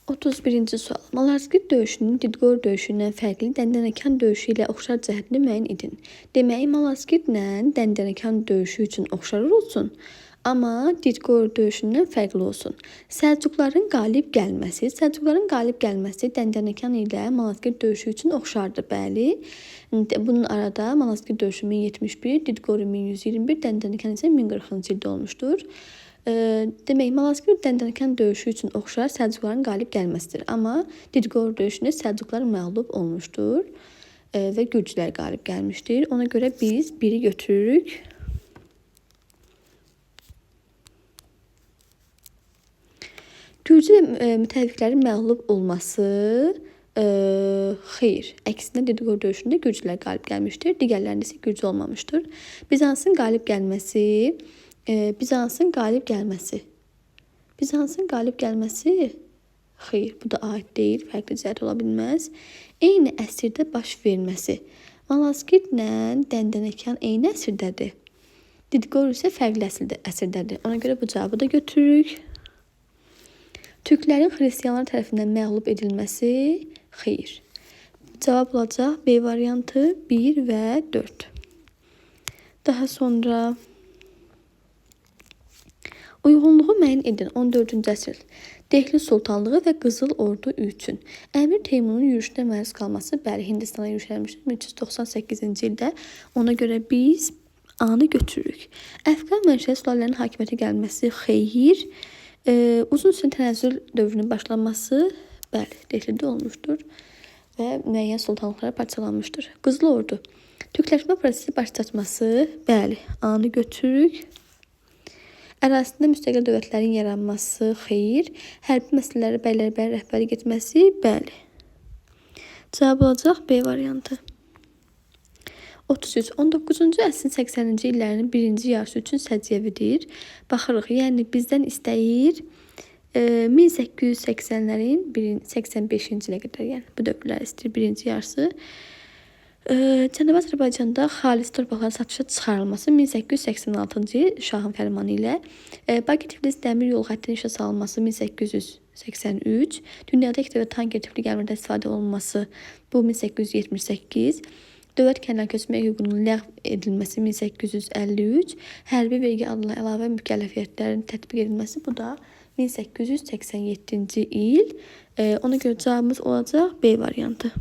31-ci sual. Malazgirt döyüşünün Didqor döyüşündən fərqli Dəndənəkan döyüşü ilə oxşar cəhətini müəyyən edin. Deməli, Malazgirdlə Dəndənəkan döyüşü üçün oxşar olsun, amma Didqor döyüşündən fərqli olsun. Səlcuqların qalib gəlməsi Dəndənəkan ilə Malazgirt döyüşü üçün oxşardır, bəli. Bunun arada Malazgirt döyüşü 1071, Didqor 1121, Dəndənəkan isə 1040-cı ildə olmuşdur. Demək, Malazgirt Dəndənəkan döyüşü üçün oxşar Səlcuqların qalib gəlməsidir. Amma Didqor döyüşündə Səlcuqlar məğlub olmuşdur və Gürcülər qalib gəlmişdir. Ona görə biz biri götürürük. Gürcü müttəfiqlərin məğlub olması xeyr. Əksinə Didqor döyüşündə Gürcülər qalib gəlmişdir. Digərlərində isə Gürcü olmamışdır. Bizansın qalib gəlməsi xeyr, bu da aid deyil, fərqli cəhət ola bilməz. Eyni əsrdə baş verməsi. Malazgirtlə Dəndənəkan eyni əsrdədir. Didqor isə fərqli əsrdədir. Ona görə bu cavabı da götürürük. Türklərin xristianlar tərəfindən məğlub edilməsi xeyr. Cavab olacaq B variantı 1 və 4. Daha sonra uyğunluğu müəyyən edin 14-cü əsr. Dehli Sultanlığı və Qızıl Ordu üçün. Əmir Teymurun yürüşünə məruz qalması, bəli, Hindistana yürüş eləmişdir 1398-ci ildə. Ona görə biz A-nı götürürük. Əfqan mənşəli sülalələrin hakimiyyətə gəlməsi xeyr. Uzun süren tənəzzül dövrünün başlanması, bəli, Dehlidə olmuşdur və müəyyən sultanlıqlara parçalanmışdır. Qızıl Ordu. Türkləşmə prosesi başlatması, bəli, A-nı götürürük. Ərazisində müstəqil dövlətlərin yaranması xeyr. Hərbi məsələləri bəylərbəyə rəhbərlik etməsi, bəli. Cavab olacaq B variantı. 33. 19-cu əsrin 80-ci illərinin birinci yarısı üçün səciyyəvidir. Baxırıq, yəni bizdən istəyir 1880-lərin 85-ci ilə qədər, yəni bu dövrlər istəyir birinci yarısı. Cənubi Azərbaycanda xalis torpaqların satışa çıxarılması 1886-cı il şahın fərmanı ilə. Bakı-Tiflis dəmir yolu xəttinin işə salınması 1883. Dünyada ilk dəfə tanker tipli gəmilərdən istifadə olunması bu 1878. Dövlət kəndlərin köçmək hüququnun ləğv edilməsi 1853. Hərbi vergi adına əlavə mükəlləfiyyətlərin tətbiq edilməsi bu da 1887-ci il. Ona görə cavabımız olacaq B variantı.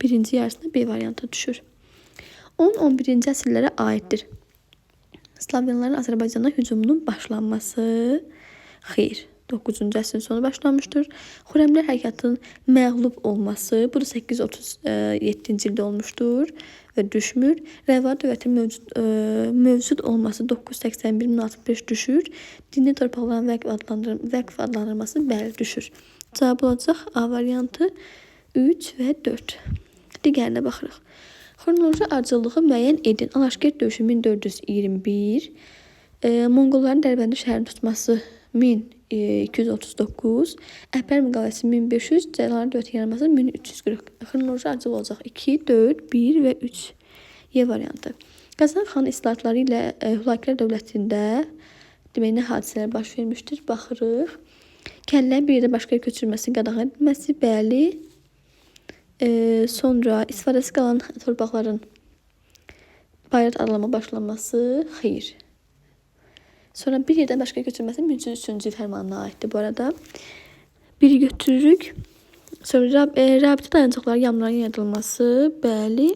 Birinci yarısında B variantı düşür. 10-11-ci əsrlərə aiddir. Slavyanların Azərbaycana hücumunun başlanması xeyr. 9-cu əsrin sonu başlanmışdır. Xürrəmlər hərəkatının məğlub olması, bu da 837-ci ildə olmuşdur və düşmür. Rəva dövlətinin mövcud olması 981-1065 düşür. Dini torpaqların vəqf adlandırılması bəli düşür. Cavab olacaq A variantı 3 və 4. Digərinə baxırıq. Xronoloji ardıcıllığı müəyyən edin. Alaşkert döyüşü 1421. Monqolların Dərbəndi şəhərini tutması 1239. Əhpər müqaviləsi 1500. Cəlaların dövləti yaranması 1340. Xronoloji ardıcılıq olacaq 2, 4, 1 və 3. Y variantı. Qazan xan islahatları ilə Hülakülər dövlətində demək nə hadisələr baş vermişdir? Baxırıq. Kəndlərin bir yerdə başqa yer köçürülməsi, qadağan edilməsi, bəli. Sonra istifadəsi qalan torpaqların bayrat adlanma başlanması, xeyr. Sonra bir yerdən başqa köçürülməsi 1303-cü il fərmanına aiddir bu arada. Biri götürürük. Sonra rabitə dayanacaqları yamların yaradılması, bəli.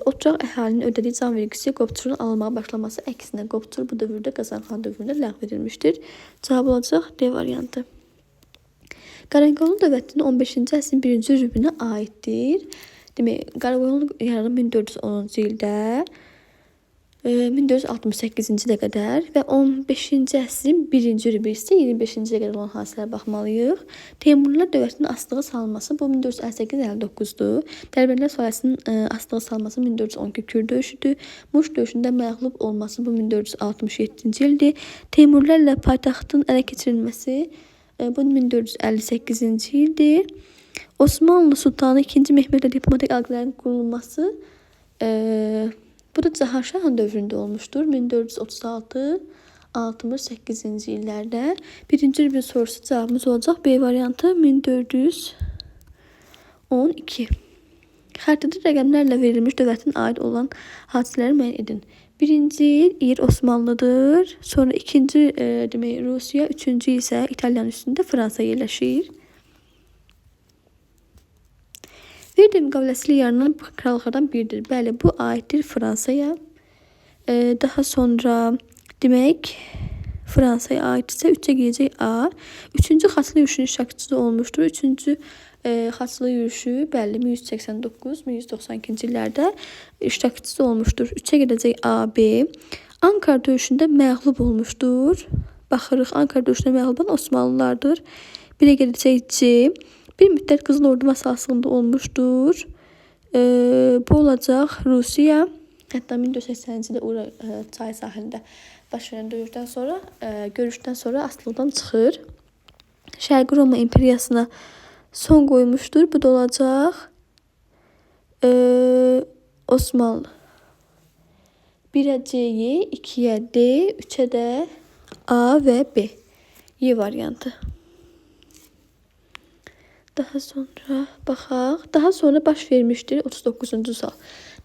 Oturaq əhalinin ödədiyi can vergisi Qopçurun alınmağa başlaması, əksinə Qopçur bu dövrdə Qazanxan dövründə ləğv edilmişdir. Cavab olacaq D variantı. Qaraqoyunlu dövlətinin 15-ci əsrin 1-ci rübünə aiddir. Demək, Qaraqoyunlu yaranıb 1410-cu ildə, 1468-ci ilə qədər və 15-ci əsrin 1-ci rübü isə 25-ci ilə qədər olan hadisələrə baxmalıyıq. Teymurilər dövlətinin asılığı salınması bu 1458-59-dur. Dərbəndilər sülaləsinin asılığı salınması 1412 Kür döyüşüdür. Muş döyüşündə məğlub olması bu 1467-ci ildir. Teymurlərlə paytaxtın ələ keçirilməsi bu 1458-ci ildir. Osmanlı Sultanı 2. Mehmetlə diplomatik əlaqələrin qurulması bu da Cahanşahın dövründə olmuşdur. 1436 68-ci illərdə. Birinci bir sorusu cavabımız olacaq. B variantı 1412. Xəritədə rəqəmlərlə verilmiş dövlətin aid olan hadisələri müəyyən edin. Birinci il Osmanlıdır. Sonra ikinci demək Rusiya, üçüncü isə İtalyanın üstündə Fransa yerləşir. Verdi müqaviləsi ilə yaranan krallıqlardan biridir. Bəli, bu aiddir Fransaya. Daha sonra demək Fransaya aidsə 3-ə gələcək A. Üçüncü Xaçlı yürüşünün iştirakçısı olmuşdur. Üçüncü Xaçlı yürüşü bəli 1189-1192-ci illərdə iştirakçısı olmuşdur. 3-ə gələcək A, B. Ankara döyüşündə məğlub olmuşdur. Baxırıq, Ankara döyüşündə məğlub olan Osmanlılardır. 1-ə gələcək C. Bir müddət Qızıl Ordu masasında olmuşdur. Bu olacaq Rusiya. Hətta 1480-ci ildə Ura çayı sahilində baş verən görüşdən sonra asılıqdan çıxır. Şərqi Roma imperiyasına son qoymuşdur. Bu da olacaq Osmanlı. 1-ə C-yi, 2-yə D, 3-ə də A və B. Y variantı. Daha sonra baxaq. Daha sonra baş vermişdir 39-cu sual.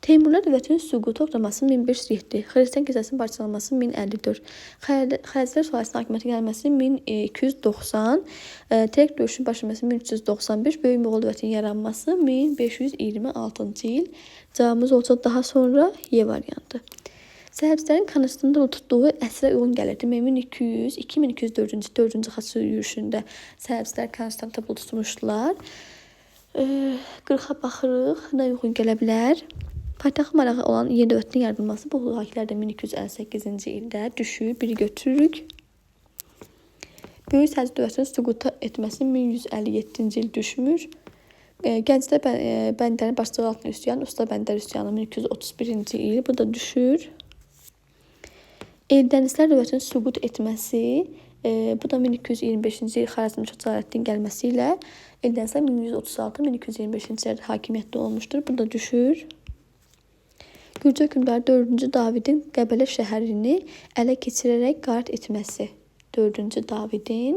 Teymurlar dövlətinin süqutu ortalaması 1507, Xristian kilsəsinin parçalanması 1054, Xəlzlər sülaləsinin hakimiyyətə gəlməsi 1290, Terek döyüşünün başlaması 1395, Böyük Moğol dövlətinin yaranması 1526-cı il. Cavabımız olacaq daha sonra Y variantı. Sərhədçilərin Konstantinopolda tutduğu əsrə uyğun gəlir. Demək 1200-2204-cü Xaçlı yürüşündə sərhədçilər Konstantinopolda tutmuşdular. 40-a baxırıq, nə uyğun gələ bilər? Paytaxt marağı olan yeni dövlətin yaradılması bu hakilər də 1258-ci ildə düşür. Biri götürürük. Böyük Səlcuq dövlətinin süqut etməsi 1157-ci il düşmür. Gəncdə Bəndərin başçılığı altında üsyan, Usta Bəndər üsyanı 1231-ci il. Bu da düşür. Eldənizlər dövlətinin süqut etməsi, bu da 1225-ci il Xarəzmşah Cəlaləddin gəlməsi ilə Eldənizlər 1136-1225-ci illərdə hakimiyyətdə olmuşdur. Bu da düşür. Gürcü hökmdarı 4-cü Davidin Qəbələ şəhərini ələ keçirərək qarət etməsi. 4-cü Davidin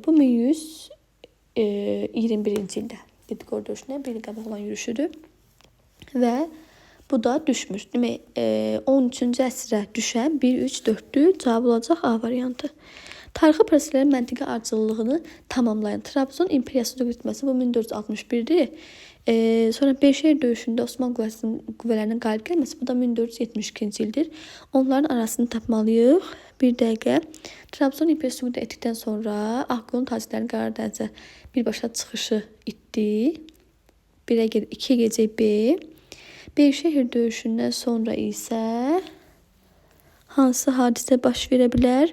bu 1121-ci ildə Didiqor döyüşünə bir qabaq olan yürüşüdür. Və bu da düşmür. Demək 13-cü əsrə düşən 1-3-4-dür. Cavab olacaq A variantı. Tarixi proseslərin məntiqi ardıcıllığını tamamlayan Trabzon imperiyasının bitməsi bu 1461-dir. Sonra Beyşəhər döyüşündə Osmanlı qüvvələrinin qalib gəlməsi bu da 1472-ci ildir. Onların arasını tapmalıyıq. Bir dəqiqə. Trabzon imperiyası etdikdən sonra Ağqoyun tacirlərinin Qara dənizə birbaşa çıxışı itdi. 2-yə gələcək B. Beyşəhər döyüşündən sonra isə hansı hadisə baş verə bilər?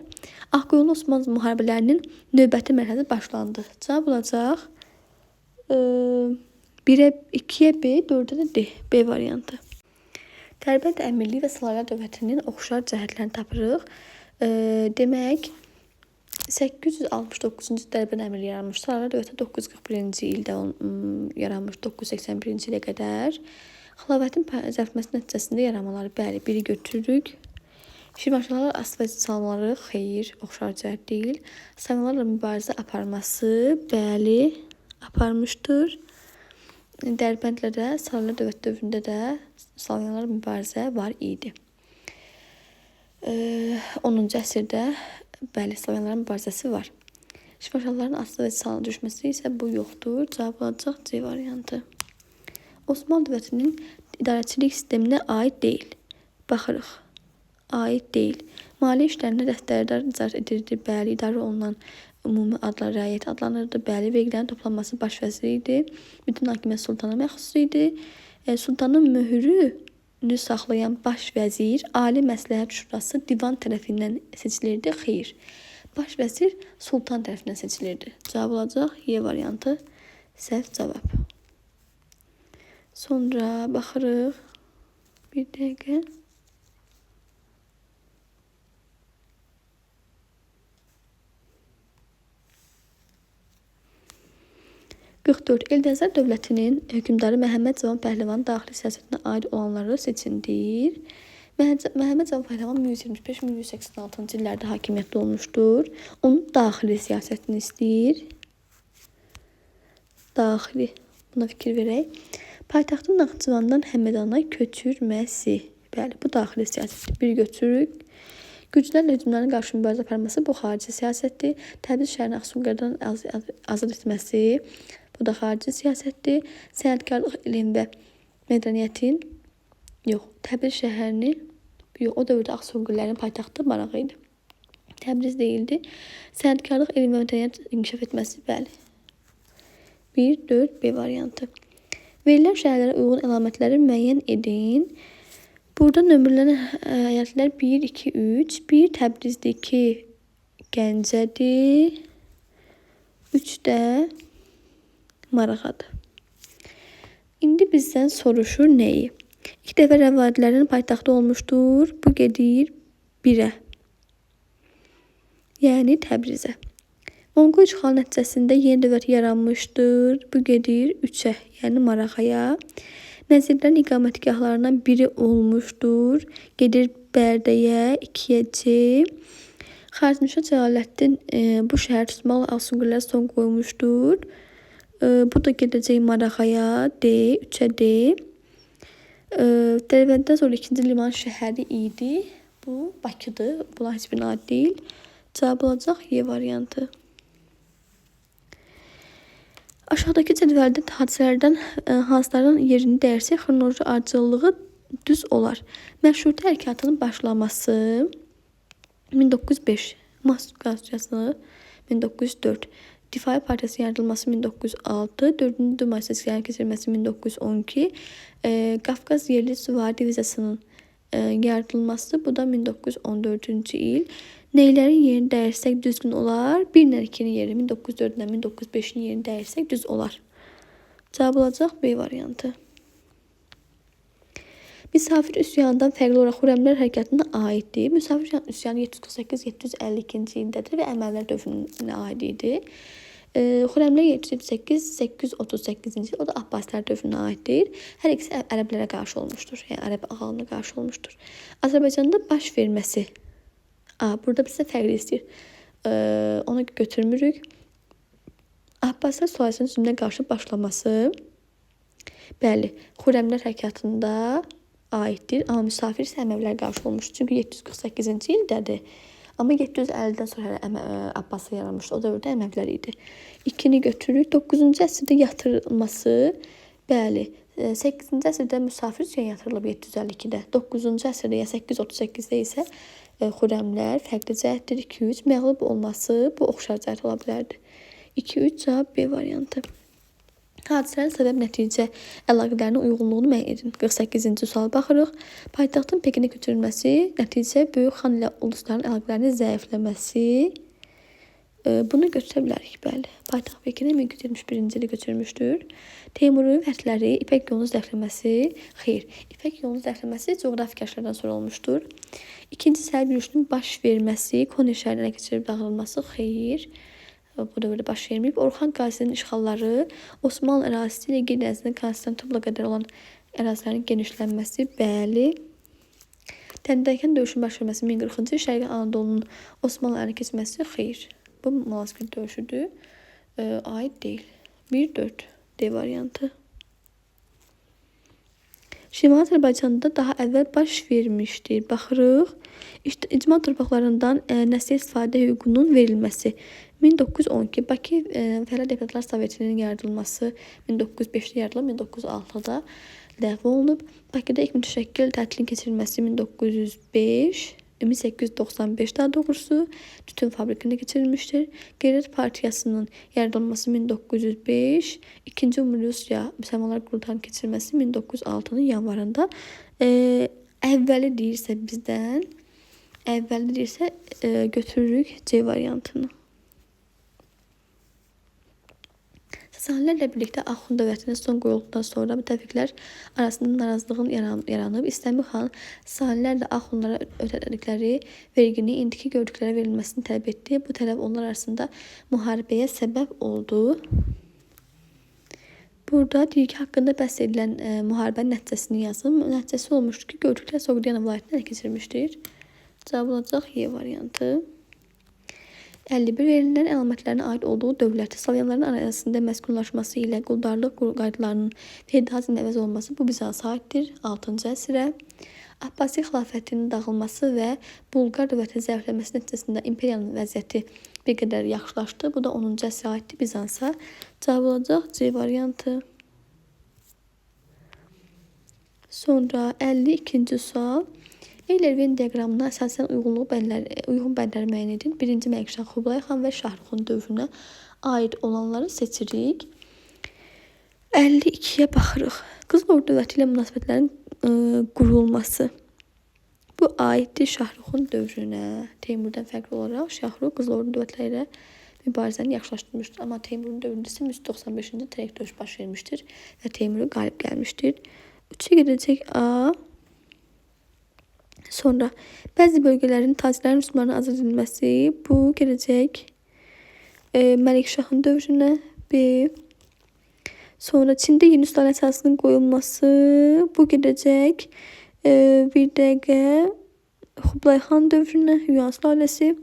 Ağqoyunlu Osmanlı müharibələrinin növbəti mərhələsi başlandı. Cavab olacaq 1-ə 2-yə B, 4-ə də D. B variantı. Dərbənd Əmirliyi və Salariya dövlətinin oxşar cəhətlərini tapırıq. Demək 869-cu Dərbənd Əmirliyi yaranmış. Salariya dövləti 941-ci ildə yaranmış, 981-ci ilə qədər. Xilamətin zəfməsi nəticəsində yaranmaları, bəli, biri götürürük. Şirvanşahlar asfalt salmaları, xeyr, oxşar cəhət deyil. Slavyanlarla mübarizə aparması, bəli, aparmışdır. Dərbəndlərdə, Salariya dövlət dövründə də Slavyanlarla mübarizə var idi. 10-cu əsrdə, bəli, Slavyanların mübarizəsi var. Şirvanşahların asfalt salına düşməsi isə bu yoxdur. Cavab olacaq C variantı. Osmanlı dövlətinin idarəçilik sisteminə aid deyil. Baxırıq. Aid deyil. Maliyyə işlərinə rəhbərdar nəzarət edirdi. Bəli, idarə olunan ümumi adlar rəiyyət adlanırdı. Bəli, vergilərin toplanması baş vəziri idi. Bütün hakimiyyət sultana məxsus idi. Sultanın möhürünü saxlayan baş vəzir, Ali Məsləhət Şurası divan tərəfindən seçilirdi. Xeyr. Baş vəzir sultan tərəfindən seçilirdi. Cavab olacaq Y variantı. Səhv cavab. Sonra baxırıq. Bir dəqiqə. Eldənizlər dövlətinin hökmdarı Məhəmməd Cavan Pəhləvanın daxili siyasətinə aid olanları seçindir. Məhəmməd Cavad Pəhləvan 1125-1186-cı illərdə hakimiyyətdə olmuşdur. Onun daxili siyasətini istəyir. Daxili, buna fikir verək. Paytaxtın Naxçıvandan Həmədana köçürməsi. Bəli, bu daxili siyasətdir. Bir götürürük. Güclərlə hücumların qarşı mübarizə aparması bu xarici siyasətdir. Təbriz şəhərini Axsunqardan azad etməsi bu da xarici siyasətdir. Sənətkarlıq, elm və mədəniyyətin Təbriz şəhərini o dövrdə Axsunqarların paytaxtı Marağa idi. Təbriz deyildi. Sənətkarlıq, elm və mədəniyyət inkişaf etməsi bəli. 1, 4, B variantı. Verilən şəhərlərə uyğun əlamətləri müəyyən edin. Burada nömrələnən əyalətlər 1, 2, 3. 1 Təbrizdir, 2 Gəncədir, 3 də Marağadır. İndi bizdən soruşur nəyi? 2 dəfə rəvadilərin paytaxtı olmuşdur. Bu gedir 1-ə. Yəni Təbrizə. Monqol işğalı nəticəsində yeni dövlət yaranmışdır. Bu gedir 3-ə, yəni Marağaya. Nəzirlərin iqamətgahlarından biri olmuşdur. Gedir Bərdəyə, 2-yə C. Xarizmşah Cəlaləddin bu şəhər tutmaqla Axsunqarlara son qoymuşdur. Bu da gedəcək Marağaya, D, 3-ə D. Dərbənddən sonra 2-ci liman şəhəri idi. Bu Bakıdır. Bunlar heç birine aid deyil. Cavab olacaq Y variantı. Aşağıdakı cədvəldə hadisələrdən hansıların yerini dəyərsək, xronoloji ardıcıllığı düz olar. Məşrutə hərəkatının başlaması 1905, Mahsud Qasırcası 1904, Difai Partiyasının yaradılması 1906, 4-cü Duma seçkilərinin keçirilməsi 1912, Qafqaz Yerli Süvari Diviziyasının yaradılması, bu da 1914-cü il. Neylərin yerini dəyirsək düzgün olar? 1 ilə 2-nin yeri 1904 ilə 1905-in yerini dəyirsək düz olar. Cavab olacaq B variantı. Misafir üsyanından fərqli olaraq Xürrəmlər hərəkatına aiddir. Misafir üsyanı 748-752-ci ildədir və Əməllər dövrünə aid idi. Xürrəmlər 778-838-ci il, o da Abbasilər dövrünə aiddir. Hər ikisi ərəblərə qarşı olmuşdur, yəni ərəb ağalına qarşı olmuşdur. Azərbaycanda baş verməsi. Burada bizə fərqli istəyir. Onu götürmürük. Abbasilər sülaləsinin zülmünə qarşı başlaması. Bəli, Xürrəmlər hərəkatında aiddir. Amma misafir isə Əməvilərə qarşı olmuşdur. Çünki 748-ci ildədir. Amma 750-dən sonra Abbaslar yaranmışdı. O dövrdə Əməvilər idi. 2-ni götürürük. 9-cu əsrdə yatırılması. Bəli, 8-ci əsrdə misafir üçün yatırılıb 752-də. 9-cu əsrdə ya 838-də isə Xürrəmlər fərqli cəhətdir. 2-3 məğlub olması bu oxşar cəhət ola bilərdi. 2-3 cavab B variantı. Hadisələrin səbəb-nəticə əlaqələrinin uyğunluğunu müəyyən edin. 48-ci suala baxırıq. Paytaxtın Pekinə köçürülməsi, nəticə Böyük xan ilə ulusların əlaqələrinin zəifləməsi. Bunu götürə bilərik, bəli. Paytaxt Pekinə 1171-ci ili götürmüşdür. Teymuri fəthləri, İpək yolunun zəifləməsi, xeyr. İpək yolunun zəifləməsi coğrafi kəşflərdən sonra olmuşdur. İkinci Sərb yürüşünün baş verməsi, Konya şəhərinə keçirib dağılması, xeyr. Bu dövrdə baş verməyib. Orxan Qazinin işğalları, Osmanlı ərazisi ilə Gil dənizinin Konstantinopla qədər olan ərazilərin genişlənməsi, bəli. Təndərkən döyüşün baş verməsi 1040-cı il, Şərqi Anadolunun Osmanlı əlinə keçməsi, xeyr. Bu Malazgirt döyüşüdür. Aid deyil. 1-4 D variantı. Şimali Azərbaycanda daha əvvəl baş vermişdir. Baxırıq. İcma torpaqlarından nəsil istifadə hüququnun verilməsi. 1912 Bakı Fəhlə Deputatlar Sovetinin yaradılması 1905-də yaradılıb, 1906-da ləğv olunub. Bakıda ilk mütəşəkkil tətilin keçirilməsi 1905, 1895 daha doğrusu tütün fabrikində keçirilmişdir. Qeyrət Partiyasının yaradılması 1905, 2-ci Ümumi Rusiya Müsəlmanlar Qurultayının keçirilməsi 1906-nın yanvarında. Əvvəli deyirsə bizdən, götürürük C variantını. Sasanilər birlikdə Axund dövlətinin son qoyulduqdan sonra müttəfiqlər arasında narazılığın yaranıb. İstəmir xan Sasanilər də Axundlara ödədikləri vergini indiki gördüklərə verilməsini tələb etdi. Bu tələb onlar arasında müharibəyə səbəb oldu. Burada deyir ki, haqqında bəhs edilən müharibənin nəticəsini yazın. Nəticəsi olmuşdur ki, Göktürklər Soqdiana vilayətini ələ keçirmişdir. Cavab olacaq Y variantı. 51 verilən əlamətlərinə aid olduğu dövlət Slavyanların arasında məskunlaşması ilə quldarlıq qaydalarının feodalizmin əvəz olması bu Bizansa aiddir 6-cı əsrə. Abbasi xilafətinin dağılması və Bulqar dövlətinin zəifləməsi nəticəsində imperiyanın vəziyyəti bir qədər yaxşılaşdı. Bu da 10-cu əsrə aiddir Bizansa. Cavab olacaq C variantı. Sonra 52-ci sual. Eyler-Venn diaqramına əsasən uyğun bəndləri müəyyən edin. 1-ci Məlikşah Kublay xan və Şahrukun dövrünə aid olanları seçirik. 52-yə baxırıq. Qızıl Ordu dövləti ilə münasibətlərin qurulması. Bu aiddir Şahrukun dövrünə. Teymurdan fərqli olaraq Şahruk Qızıl Ordu dövlətləri ilə mübarizəni yaxşılaşdırmışdır. Amma Teymurun dövründə isə 195-ci terakt döyüş baş vermişdir və Teymur qalib gəlmişdir. 3-ə gedəcək A. Sonra bəzi bölgələrin tacirlərin rüsumlarına azad edilməsi. Bu gedəcək Məlikşahın dövrünə B. Sonra Çində yeni üslan əsasının qoyulması. Bu gedəcək bir dəqiqə Kublay xan dövrünə, Yuan sülaləsi.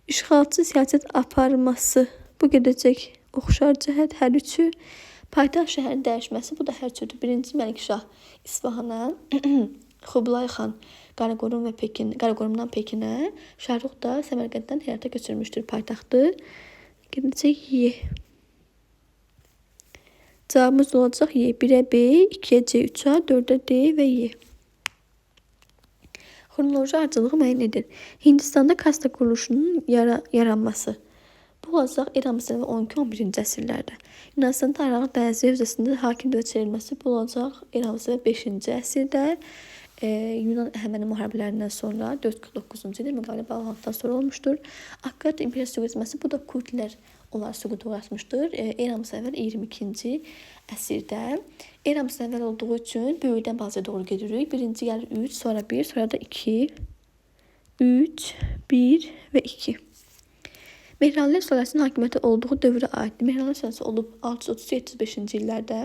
İşğalçı siyasət aparması. Bu gedəcək oxşar cəhət hər üçü. Paytaxt şəhərin dəyişməsi. Bu da hər üçüdür. 1-ci Məlikşah İsfahana, Kublay xan Qaraqorum və Qaraqorumdan Pekinə, Şahrux da Səmərqənddən Herata köçürmüşdür paytaxtı. Gedəcək Y. Cavabımız olacaq Y. 1-ə B, 2-yə C, 3-ə, 4-ə D və Y. Xronoloji ardıcılığı müəyyən edin. Hindistanda kasta quruluşunun yaranması. Bu olacaq eramızdan 12-11-ci əsrlərdə. Yunanıstanda Araq dənizi hövzəsində hakim dövlət çevrilməsi. Bu olacaq eramızdan 5-ci əsrdə. Yunan Əhəməni müharibələrindən sonra 449-cu ildə müqavilə bağlantıdan sonra olmuşdur. Akkad İmperiya süqut etməsi. Bu da Kurtlər onlar süquta uğratmışdır. Eramızdan əvvəl 22-ci əsrdə. Eramızdan əvvəl olduğu üçün böyükdən bazaya doğru gedirik. Birinci gəlir 3, sonra 1, sonra da 2, 3, 1 və 2. Mehranilər sülaləsinin hakimiyyəti olduğu dövrə aiddir. Mehranilər sülaləsi olub 630-705-ci illərdə.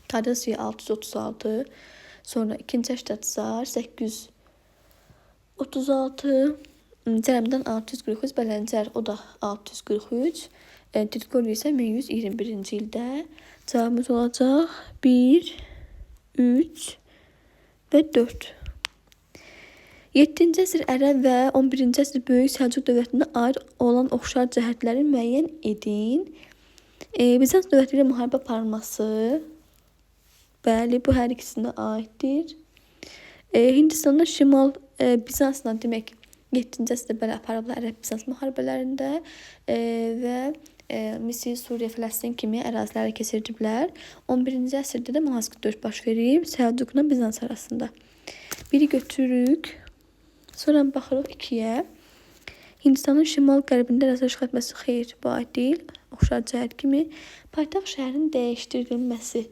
Tadasiya 636, sonra 2-ci Əştədsar 836, Cərəmdən 643, Bələncər o da 643, Tirkoli isə 1121-ci ildə. Cavabımız olacaq 1, 3 və 4. 7-ci əsr Ərəb və 11-ci əsr Böyük Səlcuq dövlətinə aid olan oxşar cəhətləri müəyyən edin. Bizans dövləti ilə müharibə aparılması. Bəli, bu hər ikisinə aiddir. Hindistanın Şimal Bizansla demək 7-ci əsrdə belə aparıblar Ərəb-Bizans müharibələrində və Misir, Suriya, Fələstin kimi ərazilərə keçirdiblər. 11-ci əsrdə də mühasib döyüş baş verib Səlcuqla Bizans arasında. Biri götürürük. Sonra baxırıq 2-yə. Hindistanın şimal-qərbində ərazi işğal etməsi xeyr, bu aid deyil. Oxşar cəhət kimi. Paytaxt şəhərin dəyişdirilməsi.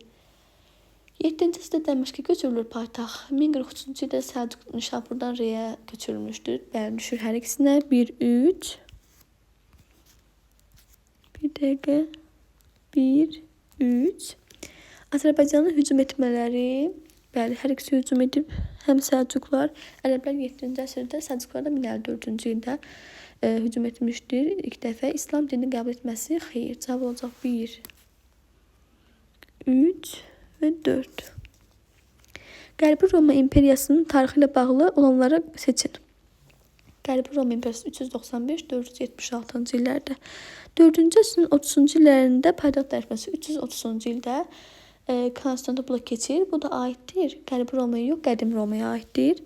7-ci əsrdə Dəməşqə köçürülür paytaxt. 1043-cü ildə Səlcuq Nişapurdan Reyə köçürülmüşdür. Bəli, düşür hər ikisinə. 1, 3. Bir dəqiqə. 1, 3. Azərbaycanın hücum etmələri. Bəli, hər ikisi hücum edib. Həm Səlcuqlar, Ərəblər 7-ci əsrdə, Səlcuqlar da 1054-cü ildə hücum etmişdir. İlk dəfə İslam dinini qəbul etməsi xeyr. Cavab olacaq 1, 3 və 4. Qərbi Roma İmperiyasının tarixi ilə bağlı olanları seçin. Qərbi Roma İmperiyası 395-476-cı illərdə. 4-cü əsrin 30-cu illərində paytaxt dəyişməsi 330-cu ildə Konstantinopla keçir. Bu da aiddir. Qərbi Romaya yox, qədim Romaya aiddir.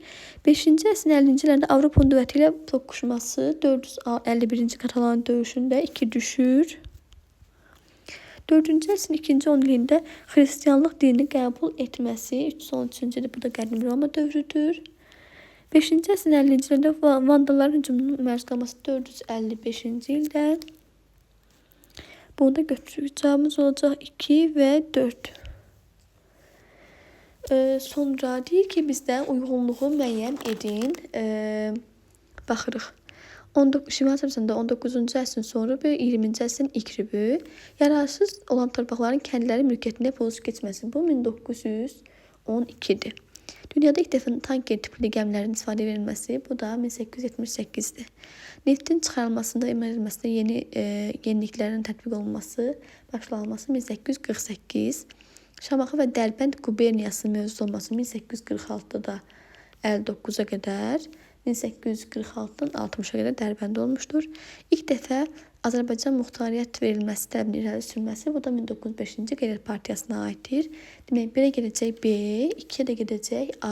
5-ci əsrin 50-ci illərində Avropa dövləti ilə toqquşması 451-ci Katalan döyüşündə 2 düşür. 4-cü əsrin 2-ci 10 ilində xristianlıq dinini qəbul etməsi 313-cü ildə bu da qədim Roma dövrüdür. 5-ci əsrin 50-ci ildə Vandaların hücumunun məruz qalması 455-ci ildə. Bunu da götürürük. Cavabımız olacaq 2 və 4. Sonra deyir ki, bizdə uyğunluğu müəyyən edin. Baxırıq. Şimali Azərbaycanda 19-cu əsrin sonrası, 20-ci əsrin ilk rübü. Yararsız olan torpaqların kəndlərin mülkiyyətində pozub keçməsi. Bu 1912-dir. Dünyada ilk dəfə tanker tipli gəmilərin istifadə verilməsi, bu da 1878-dir. Neftin çıxarılmasında, emal edilməsində yeniliklərin tətbiq olunması, başlanılması 1848. Şamaxı və Dərbənd quberniyasının mövcud olması 1846-da 59-a qədər, 1846-dan 60-a qədər Dərbənd olmuşdur. İlk dəfə Azərbaycan muxtariyyət verilməsi tələbinin irəli sürülməsi, bu da 1905-ci Qeyrət Partiyasına aiddir. Demək, 1-ə gedəcək B, 2-yə də gedəcək A.